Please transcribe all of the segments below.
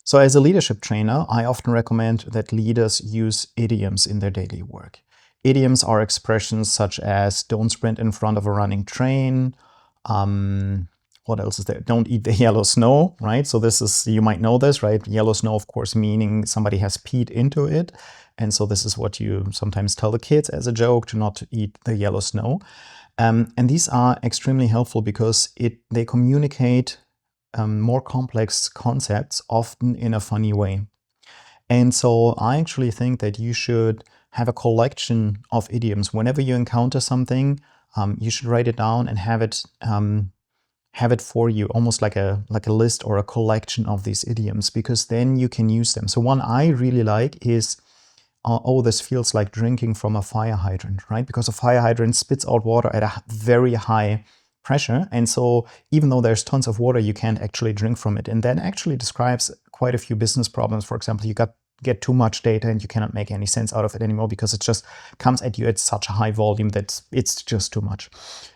So as a leadership trainer, I often recommend that leaders use idioms in their daily work. Idioms are expressions such as don't sprint in front of a running train. What else is there? Don't eat the yellow snow, right? So this is, you might know this, right? Yellow snow, of course, meaning somebody has peed into it. And so this is what you sometimes tell the kids as a joke, to not eat the yellow snow. And these are extremely helpful because they communicate more complex concepts, often in a funny way. And so I actually think that you should have a collection of idioms. Whenever you encounter something, you should write it down and have it for you, almost like a list or a collection of these idioms, because then you can use them. So one I really like is, oh, this feels like drinking from a fire hydrant, right? Because a fire hydrant spits out water at a very high pressure. And so even though there's tons of water, you can't actually drink from it. And that actually describes quite a few business problems. For example, you get too much data and you cannot make any sense out of it anymore because it just comes at you at such a high volume that it's just too much.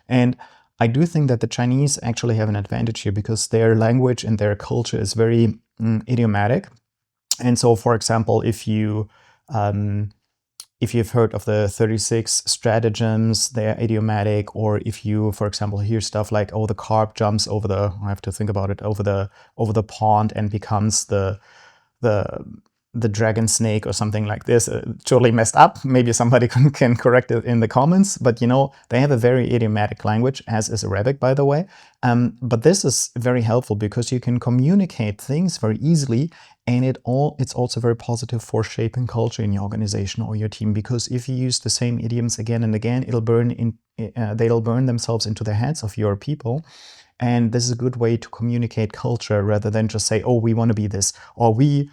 And I do think that the Chinese actually have an advantage here because their language and their culture is very idiomatic. And so, for example, if you've heard of the 36 stratagems, they're idiomatic, or if you, for example, hear stuff like, oh, the carp jumps over the, I have to think about it, over the pond and becomes the dragon snake or something like this, totally messed up. Maybe somebody can correct it in the comments, but they have a very idiomatic language, as is Arabic, by the way. But this is very helpful because you can communicate things very easily, and it's also very positive for shaping culture in your organization or your team, because if you use the same idioms again and again, they'll burn themselves into the heads of your people. And this is a good way to communicate culture rather than just say, oh, we want to be this, or we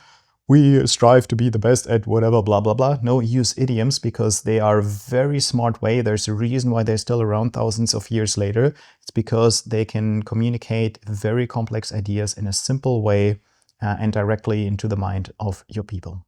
strive to be the best at whatever, blah, blah, blah. No, use idioms because they are a very smart way. There's a reason why they're still around thousands of years later. It's because they can communicate very complex ideas in a simple way and directly into the mind of your people.